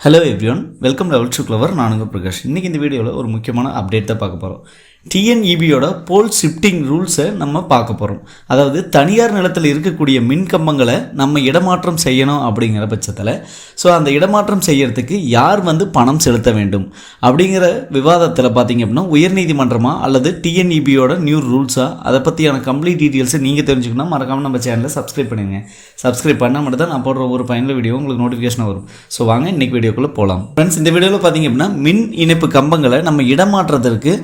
Hello everyone, welcome level to clever. நானுங்க பிரகாஷ். இன்றைக்கி இந்த வீடியோவில் ஒரு முக்கியமான அப்டேட் தான் பார்க்க போகிறோம். டிஎன்இபியோட போல் ஷிஃப்டிங் ரூல்ஸை நம்ம பார்க்க போகிறோம். அதாவது தனியார் நிலத்தில் இருக்கக்கூடிய மின் கம்பங்களை நம்ம இடமாற்றம் செய்யணும் அப்படிங்கிற பட்சத்தில் அந்த இடமாற்றம் செய்யறதுக்கு யார் பணம் செலுத்த வேண்டும் அப்படிங்கிற விவாதத்தில் பார்த்திங்க அப்படின்னா உயர்நீதிமன்றமா அல்லது டிஎன்இபியோட நியூ ரூல்ஸாக, அதை பற்றியான கம்ப்ளீட் டீட்டெயில்ஸை நீங்கள் தெரிஞ்சுக்கணும். மறக்காமல் நம்ம சேனலை சப்ஸ்கிரைப் பண்ணுங்கள். சப்ஸ்கிரைப் பண்ணால் மட்டும் தான் நான் போடுற ஒரு பயனுள்ள வீடியோ உங்களுக்கு நோட்டிஃபிகேஷன் வரும். வாங்க இன்றைக்கி வீடியோக்குள்ளே போகலாம். ஃப்ரெண்ட்ஸ், இந்த வீடியோவில் பார்த்திங்க அப்படின்னா மின் இணைப்பு கம்பங்களை நம்ம இடமாற்றத்திற்கு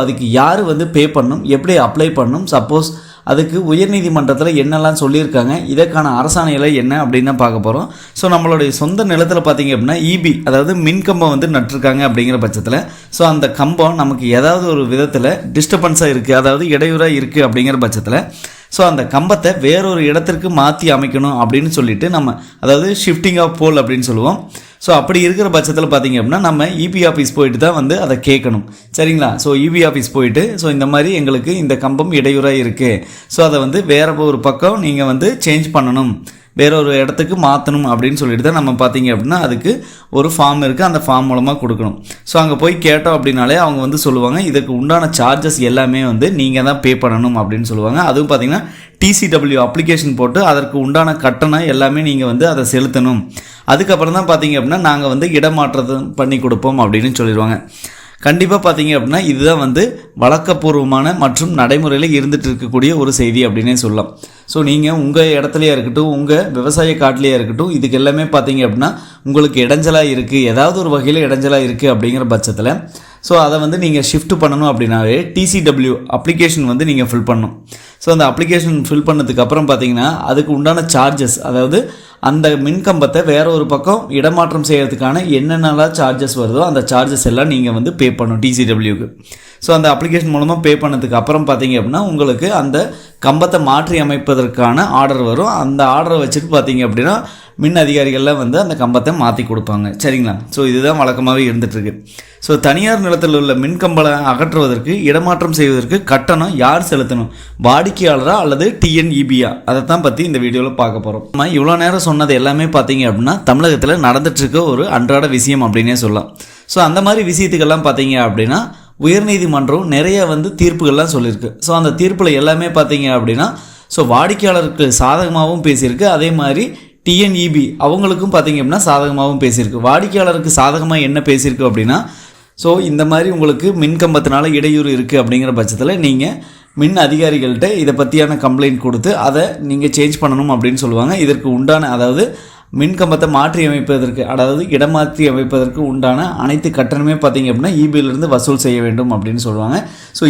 அதுக்கு யார் பே பண்ணணும், எப்படி அப்ளை பண்ணணும், சப்போஸ் அதுக்கு உயர்நீதிமன்றத்தில் என்னெல்லாம் சொல்லியிருக்காங்க, இதற்கான அரசாணைகளை என்ன அப்படின்னு தான் பார்க்க போகிறோம். நம்மளுடைய சொந்த நிலத்தில் பார்த்திங்க அப்படின்னா இபி, அதாவது மின்கம்பம் நட்டிருக்காங்க அப்படிங்கிற பட்சத்தில் அந்த கம்பம் நமக்கு ஏதாவது ஒரு விதத்தில் டிஸ்டர்பன்ஸாக இருக்குது, அதாவது இடையூறாக இருக்குது அப்படிங்கிற பட்சத்தில் அந்த கம்பத்தை வேறொரு இடத்திற்கு மாற்றி அமைக்கணும் அப்படின்னு சொல்லிட்டு நம்ம, அதாவது ஷிஃப்டிங் ஆஃப் போல் அப்படின்னு சொல்லுவோம். அப்படி இருக்கிற பட்சத்தில் பார்த்திங்க அப்படின்னா நம்ம இபி ஆஃபீஸ் போயிட்டு தான் அதை கேட்கணும். சரிங்களா? இபி ஆஃபீஸ் போயிட்டு இந்த மாதிரி எங்களுக்கு இந்த கம்பம் இடையூறாக இருக்குது, அதை வேறு ஒரு பக்கம் நீங்கள் சேஞ்ச் பண்ணணும், வேறொரு இடத்துக்கு மாற்றணும் அப்படின்னு சொல்லிட்டு தான் நம்ம பார்த்திங்க அப்படின்னா அதுக்கு ஒரு ஃபார்ம் இருக்குது, அந்த ஃபார்ம் மூலமாக கொடுக்கணும். அங்கே போய் கேட்டோம் அப்படின்னாலே அவங்க சொல்லுவாங்க இதுக்கு உண்டான சார்ஜஸ் எல்லாமே நீங்கள் தான் பே பண்ணணும் அப்படின்னு சொல்லுவாங்க. அதுவும் பார்த்திங்கன்னா டிசிடபிள்யூ அப்ளிகேஷன் போட்டு அதற்கு உண்டான கட்டணம் எல்லாமே நீங்கள் அதை செலுத்தணும். அதுக்கப்புறம் தான் பார்த்திங்க அப்படின்னா நாங்கள் இடமாற்றத்தை பண்ணி கொடுப்போம் அப்படின்னு சொல்லிடுவாங்க. கண்டிப்பாக பார்த்திங்க அப்படின்னா இதுதான் வழக்கப்பூர்வமான மற்றும் நடைமுறையில் இருந்துகிட்டு இருக்கக்கூடிய ஒரு செய்தி அப்படின்னே சொல்லலாம். நீங்கள் உங்கள் இடத்துலையே இருக்கட்டும், உங்கள் விவசாய காட்டிலேயே இருக்கட்டும், இதுக்கு எல்லாமே பார்த்திங்க அப்படின்னா உங்களுக்கு இடைஞ்சலாக இருக்குது, ஏதாவது ஒரு வகையில் இடைஞ்சலாக இருக்குது அப்படிங்கிற பட்சத்தில் அதை நீங்கள் ஷிஃப்ட் பண்ணணும் அப்படின்னாவே டிசிடபிள்யூ அப்ளிகேஷன் நீங்கள் ஃபில் பண்ணணும். அந்த அப்ளிகேஷன் ஃபில் பண்ணதுக்கு அப்புறம் பார்த்திங்கன்னா அதுக்கு உண்டான சார்ஜஸ், அதாவது அந்த மின்கம்பத்தை வேற ஒரு பக்கம் இடமாற்றம் செய்கிறதுக்கான என்னென்னலாம் சார்ஜஸ் வருதோ அந்த சார்ஜஸ் எல்லாம் நீங்கள் பே பண்ணணும் டிசிடபிள்யூக்கு. அந்த அப்ளிகேஷன் மூலமாக பே பண்ணதுக்கு அப்புறம் பார்த்திங்க அப்படின்னா உங்களுக்கு அந்த கம்பத்தை மாற்றி அமைப்பதற்கான ஆர்டர் வரும். அந்த ஆர்டரை வச்சுட்டு பார்த்திங்க அப்படின்னா மின் அதிகாரிகள்லாம் அந்த கம்பத்தை மாற்றி கொடுப்பாங்க. சரிங்களா? இதுதான் வழக்கமாகவே இருந்துகிட்ருக்கு. தனியார் நிலத்தில் உள்ள மின்கம்பலை அகற்றுவதற்கு, இடமாற்றம் செய்வதற்கு கட்டணம் யார் செலுத்தணும், வாடிக்கையாளரா அல்லது டிஎன்இபியா, அதை தான் பற்றி இந்த வீடியோவில் பார்க்க போகிறோம். நம்ம இவ்வளோ நேரம் சொன்னது எல்லாமே பார்த்திங்க அப்படின்னா தமிழகத்தில் நடந்துகிட்ருக்க ஒரு அன்றாட விஷயம் அப்படின்னே சொல்லலாம். அந்த மாதிரி விஷயத்துக்கெல்லாம் பார்த்திங்க அப்படின்னா உயர்நீதிமன்றம் நிறைய தீர்ப்புகள்லாம் சொல்லியிருக்கு. அந்த தீர்ப்பில் எல்லாமே பார்த்திங்க அப்படின்னா வாடிக்கையாளருக்கு சாதகமாகவும் பேசியிருக்கு, அதே மாதிரி டிஎன்இபி அவங்களுக்கும் பார்த்திங்க அப்படின்னா சாதகமாகவும் பேசியிருக்கு. வாடிக்கையாளருக்கு சாதகமாக என்ன பேசியிருக்கு அப்படின்னா இந்த மாதிரி உங்களுக்கு மின்கம்பத்தினால இடையூறு இருக்குது அப்படிங்கிற பட்சத்தில் நீங்கள் மின் அதிகாரிகள்கிட்ட இதை பற்றியான கம்ப்ளைண்ட் கொடுத்து அதை நீங்கள் சேஞ்ச் பண்ணணும் அப்படின்னு சொல்லுவாங்க. இதற்கு உண்டான, அதாவது மின்கம்பத்தை மாற்றி அமைப்பதற்கு, அதாவது இடமாற்றி அமைப்பதற்கு உண்டான அனைத்து கட்டணமே பார்த்திங்க அப்படின்னா இபியிலிருந்து வசூல் செய்ய வேண்டும் அப்படின்னு சொல்லுவாங்க.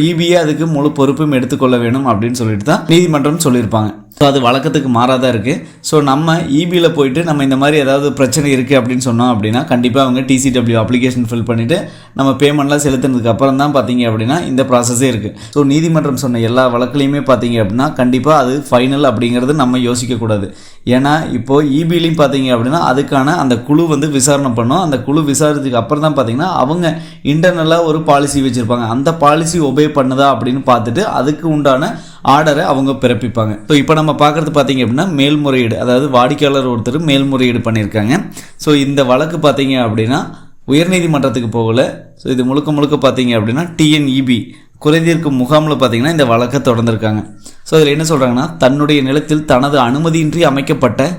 இபியை அதுக்கு முழு பொறுப்பும் எடுத்துக்கொள்ள வேண்டும் அப்படின்னு சொல்லிட்டு தான் நீதிமன்றம் சொல்லியிருப்பாங்க. அது வழக்கத்துக்கு மாறாதான் இருக்குது. நம்ம இபியில் போயிட்டு நம்ம இந்த மாதிரி ஏதாவது பிரச்சனை இருக்குது அப்படின்னு சொன்னோம் அப்படின்னா கண்டிப்பாக அவங்க டிசிடபிள்யூ அப்ளிகேஷன் ஃபில் பண்ணிவிட்டு நம்ம பேமெண்ட்லாம் செலுத்தினதுக்கு அப்புறம் தான் பார்த்திங்க அப்படின்னா இந்த ப்ராசஸே இருக்குது. நீதிமன்றம் சொன்ன எல்லா வழக்குலையுமே பார்த்திங்க அப்படின்னா கண்டிப்பாக அது ஃபைனல் அப்படிங்கிறது நம்ம யோசிக்கக்கூடாது. ஏன்னா இப்போது இபிலையும் பார்த்திங்க அப்படின்னா அதுக்கான அந்த குழு விசாரணை பண்ணோம். அந்த குழு விசாரித்ததுக்கு அப்புறம் தான் பார்த்திங்கன்னா அவங்க இன்டர்னலாக ஒரு பாலிசி வச்சுருப்பாங்க. அந்த பாலிசி ஒபே பண்ணுதா அப்படின்னு பார்த்துட்டு அதுக்கு உண்டான ஆர்டரை அவங்க பிறப்பிப்பாங்க. இப்போ நம்ம பார்க்குறது பார்த்திங்க அப்படின்னா மேல்முறையீடு, அதாவது வாடிக்கையாளர் ஒருத்தர் மேல்முறையீடு பண்ணியிருக்காங்க. இந்த வழக்கு பார்த்திங்க அப்படின்னா உயர்நீதிமன்றத்துக்கு போகல. இது முழுக்க பார்த்திங்க அப்படின்னா டிஎன்இபி குறைதீர்க்கும் முகாமில் பார்த்திங்கன்னா இந்த வழக்கை தொடர்ந்துருக்காங்க. இதில் என்ன சொல்கிறாங்கன்னா, தன்னுடைய நிலத்தில் தனது அனுமதியின்றி அமைக்கப்பட்ட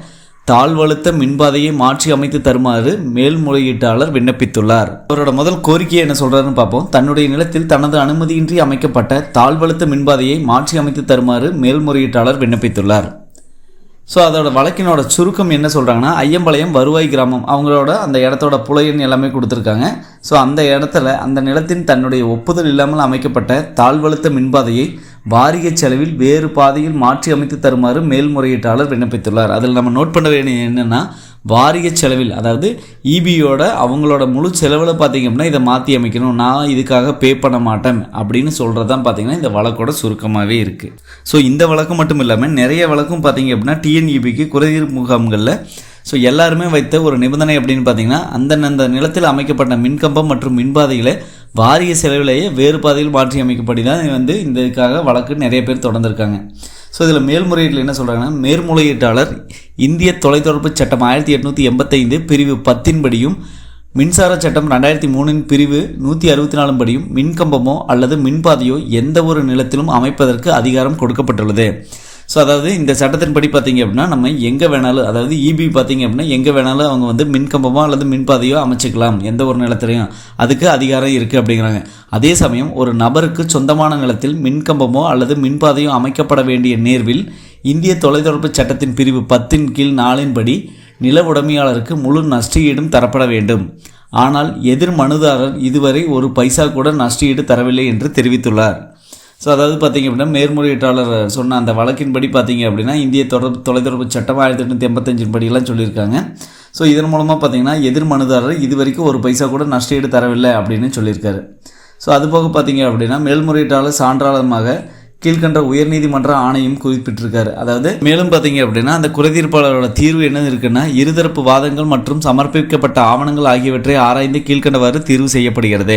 தாழ்வழுத்த மின்பாதையை மாற்றி அமைத்து தருமாறு மேல்முறையீட்டாளர் விண்ணப்பித்துள்ளார். அவரோட முதல் கோரிக்கையை என்ன சொல்றாருன்னு பார்ப்போம். தன்னுடைய நிலத்தில் தனது அனுமதியின்றி அமைக்கப்பட்ட தாழ்வழுத்த மின்பாதையை மாற்றி அமைத்து தருமாறு மேல்முறையீட்டாளர் விண்ணப்பித்துள்ளார். அதோட வழக்கினோட சுருக்கம் என்ன சொல்கிறாங்கன்னா, ஐயம்பாளையம் வருவாய் கிராமம் அவங்களோட அந்த இடத்தோட புலையன் எல்லாமே கொடுத்துருக்காங்க. அந்த இடத்துல அந்த நிலத்தின் தன்னுடைய ஒப்புதல் இல்லாமல் அமைக்கப்பட்ட தாழ்வழுத்த மின்பாதையை வாரிய செலவில் வேறு பாதையில் மாற்றி அமைத்து தருமாறு மேல்முறையீட்டாளர் விண்ணப்பித்துள்ளார். அதில் நம்ம நோட் பண்ண வேண்டிய என்னென்னா, வாரிய செலவில், அதாவது இபியோட அவங்களோட முழு செலவில் பார்த்திங்க அப்படின்னா இதை மாற்றி அமைக்கணும், நான் இதுக்காக பே பண்ண மாட்டேன் அப்படின்னு சொல்கிறது தான் பார்த்திங்கன்னா இந்த வழக்கோட சுருக்கமாகவே இருக்குது. இந்த வழக்கு மட்டும் இல்லாமல் நிறைய வழக்கும் பார்த்திங்க அப்படின்னா டிஎன்இபிக்கு குறைதீர்ப்பு முகாம்களில் எல்லாருமே வைத்த ஒரு நிபந்தனை அப்படின்னு பார்த்திங்கன்னா அந்தந்த நிலத்தில் அமைக்கப்பட்ட மின்கம்பம் மற்றும் மின்பாதைகளை வாரிய செலவிலேயே வேறு பாதையில் மாற்றி அமைக்கப்படி தான் இதுக்காக வழக்கு நிறைய பேர் தொடர்ந்துருக்காங்க. இதில் மேல்முறையீட்டில் என்ன சொல்கிறாங்கன்னா, மேல்முறையீட்டாளர் இந்திய தொலைத்தொடர்பு சட்டம் 1885 பிரிவு 10 படியும் மின்சார சட்டம் 2003 பிரிவு 164 படியும் மின்கம்பமோ அல்லது மின்பாதையோ எந்த ஒரு நிலத்திலும் அமைப்பதற்கு அதிகாரம் கொடுக்கப்பட்டுள்ளது. ஸோ அதாவது இந்த சட்டத்தின்படி பார்த்தீங்க அப்படின்னா நம்ம எங்கே வேணாலும், அதாவது இபி பார்த்தீங்க அப்படின்னா எங்கே வேணாலும் அவங்க வந்து மின்கம்பமோ அல்லது மின்பாதையோ அமைச்சிக்கலாம், எந்த ஒரு நிலத்திலையும் அதுக்கு அதிகாரம் இருக்குது அப்படிங்கிறாங்க. அதே சமயம் ஒரு நபருக்கு சொந்தமான நிலத்தில் மின்கம்பமோ அல்லது மின்பாதையோ அமைக்கப்பட வேண்டிய நேர்வில் இந்திய தொலைத்தொடர்பு சட்டத்தின் பிரிவு 10 கீழ் 4 படி நில உடைமையாளருக்கு முழு நஷ்டஈடும் தரப்பட வேண்டும். ஆனால் எதிர் மனுதாரர் இதுவரை ஒரு பைசா கூட நஷ்டஈடு தரவில்லை என்று தெரிவித்துள்ளார். ஸோ அதாவது பார்த்திங்க அப்படின்னா மேல்முறையீட்டாளர் சொன்ன அந்த வழக்கின்படி பார்த்திங்க அப்படின்னா இந்திய தொலைத்தொடர்பு சட்டம் 1885 படியெல்லாம் சொல்லியிருக்காங்க. ஸோ இதன் மூலமாக பார்த்திங்கன்னா எதிர் மனுதாரர் இது வரைக்கும் ஒரு பைசா கூட நஷ்டஈடு தரவில்லை அப்படின்னு சொல்லியிருக்காரு. ஸோ அதுபோக பார்த்திங்க அப்படின்னா மேல்முறையீட்டாளர் சான்றாளமாக கீழ்கண்ட உயர்நீதிமன்ற ஆணையம் குறிப்பிட்டிருக்காரு. அதாவது மேலும் பார்த்தீங்க அப்படின்னா அந்த குறைதீர்ப்பாளரோட தீர்வு என்ன இருக்குன்னா, இருதரப்பு வாதங்கள் மற்றும் சமர்ப்பிக்கப்பட்ட ஆவணங்கள் ஆகியவற்றை ஆராய்ந்து கீழ்கண்டவாறு தீர்வு செய்யப்படுகிறது.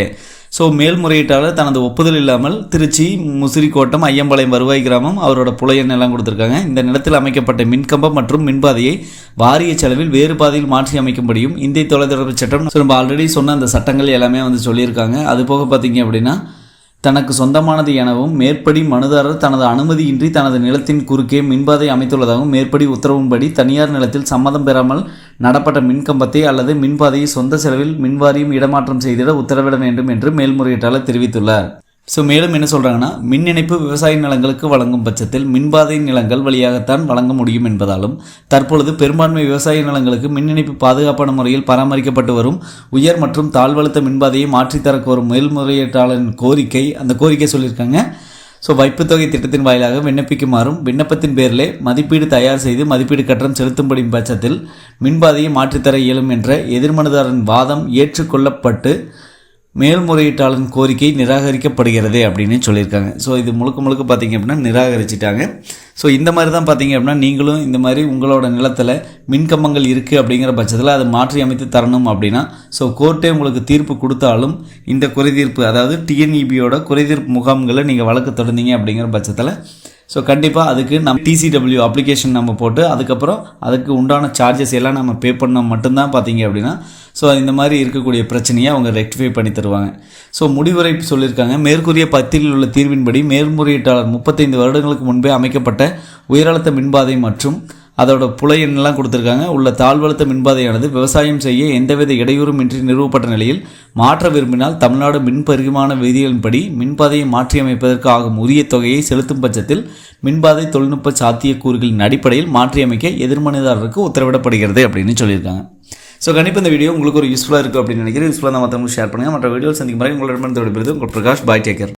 ஸோ மேல்முறையீட்டாளர் தனது ஒப்புதல் இல்லாமல் திருச்சி, முசிறிக்கோட்டம், ஐயம்பாளையம் வருவாய் கிராமம் அவரோட புலையன் எல்லாம் கொடுத்துருக்காங்க. இந்த நிலத்தில் அமைக்கப்பட்ட மின்கம்பம் மற்றும் மின்பாதையை வாரிய செலவில் வேறு பாதையில் மாற்றி அமைக்கும்படியும் இந்திய தொலைத்தொடர்பு சட்டம் நம்ம ஆல்ரெடி சொன்ன அந்த சட்டங்கள் எல்லாமே வந்து சொல்லியிருக்காங்க. அது போக பார்த்தீங்க அப்படின்னா தனக்கு சொந்தமானது எனவும் மேற்படி மனுதாரர் தனது அனுமதியின்றி தனது நிலத்தின் குறுக்கே மின்பாதை அமைத்துள்ளதாகவும் மேற்படி உத்தரவும்படி தனியார் நிலத்தில் சம்மதம் பெறாமல் நடப்பட்ட மின்கம்பத்தை அல்லது மின்பாதையை சொந்த செலவில் மின்வாரியம் இடமாற்றம் செய்திட உத்தரவிட வேண்டும் என்று மேல்முறையீட்டாளர் தெரிவித்துள்ளார். ஸோ மேலும் என்ன சொல்கிறாங்கன்னா, மின் இணைப்பு விவசாய நிலங்களுக்கு வழங்கும் பட்சத்தில் மின்பாதை நிலங்கள் வழியாகத்தான் வழங்க முடியும் என்பதாலும் தற்பொழுது பெரும்பான்மை விவசாய நிலங்களுக்கு மின் இணைப்பு பாதுகாப்பான முறையில் பராமரிக்கப்பட்டு வரும் உயர் மற்றும் தாழ்வழுத்த மின்பாதையை மாற்றித்தர கோரும் மேல்முறையீட்டாளரின் கோரிக்கை சொல்லியிருக்காங்க. ஸோ வைப்புத்தொகை திட்டத்தின் வாயிலாக விண்ணப்பிக்குமாறும் விண்ணப்பத்தின் பேரிலே மதிப்பீடு தயார் செய்து மதிப்பீடு கட்டணம் செலுத்தும்படி பட்சத்தில் மின்பாதையை மாற்றித்தர இயலும் என்ற எதிர்மனுதாரரின் வாதம் ஏற்றுக்கொள்ளப்பட்டு மேல்முறையீட்டாளரின் கோரிக்கை நிராகரிக்கப்படுகிறது அப்படின்னு சொல்லியிருக்காங்க. ஸோ இது முழுக்க பார்த்திங்க அப்படின்னா நிராகரிச்சிட்டாங்க. ஸோ இந்த மாதிரி தான் பார்த்திங்க அப்படின்னா நீங்களும் இந்த மாதிரி உங்களோட நிலத்தில் மின்கம்பங்கள் இருக்குது அப்படிங்கிற பட்சத்தில் அதை மாற்றி அமைத்து தரணும் அப்படின்னா ஸோ கோர்ட்டே உங்களுக்கு தீர்ப்பு கொடுத்தாலும் இந்த குறைதீர்ப்பு, அதாவது டிஎன்இபியோட குறைதீர்ப்பு முகாம்களை நீங்கள் வழக்கு தொடர்ந்தீங்க அப்படிங்கிற பட்சத்தில் ஸோ கண்டிப்பாக அதுக்கு நம்ம TCW அப்ளிகேஷன் நம்ம போட்டு அதுக்கப்புறம் அதுக்கு உண்டான சார்ஜஸ் எல்லாம் நம்ம பே பண்ணால் மட்டும்தான் பார்த்தீங்க அப்படின்னா ஸோ இந்த மாதிரி இருக்கக்கூடிய பிரச்சனையை அவங்க ரெக்டிஃபை பண்ணி தருவாங்க. ஸோ முடிவுரை சொல்லியிருக்காங்க. மேற்கூறிய பத்தியில் உள்ள தீர்வின்படி மேல்முறையீட்டாளர் 35 வருடங்களுக்கு முன்பே அமைக்கப்பட்ட உயரழுத்த மின்பாதை மற்றும் அதோட புலையெண்ணெல்லாம் கொடுத்துருக்காங்க உள்ள தாழ்வழுத்த மின்பாதையானது விவசாயம் செய்ய எந்தவித இடையூறும் இன்றி நிறுவப்பட்ட நிலையில் மாற்ற விரும்பினால் தமிழ்நாடு மின் பரிமாண விதிகளின்படி மின்பாதையை மாற்றியமைப்பதற்கு ஆகும் உரிய தொகையை செலுத்தும் பட்சத்தில் மின்பாதை தொழில்நுட்ப சாத்தியக்கூறுகளின் அடிப்படையில் மாற்றியமைக்க எதிர்மனுதாரருக்கு உத்தரவிடப்படுகிறது அப்படின்னு சொல்லியிருக்காங்க. ஸோ கண்டிப்பாக இந்த வீடியோ உங்களுக்கு ஒரு யூஸ்ஃபுல்லாக இருக்குது அப்படின்னு நினைக்கிறேன். யூஸ்ஃபுல்லாக தான் மற்றவங்களுக்கு ஷேர் பண்ணுங்கள். மற்ற வீடியோ சந்திக்கும் முறை உங்களிடமிருந்து விடைபெறுவது உங்கள் பிரகாஷ். பாய், டேக் கேர்.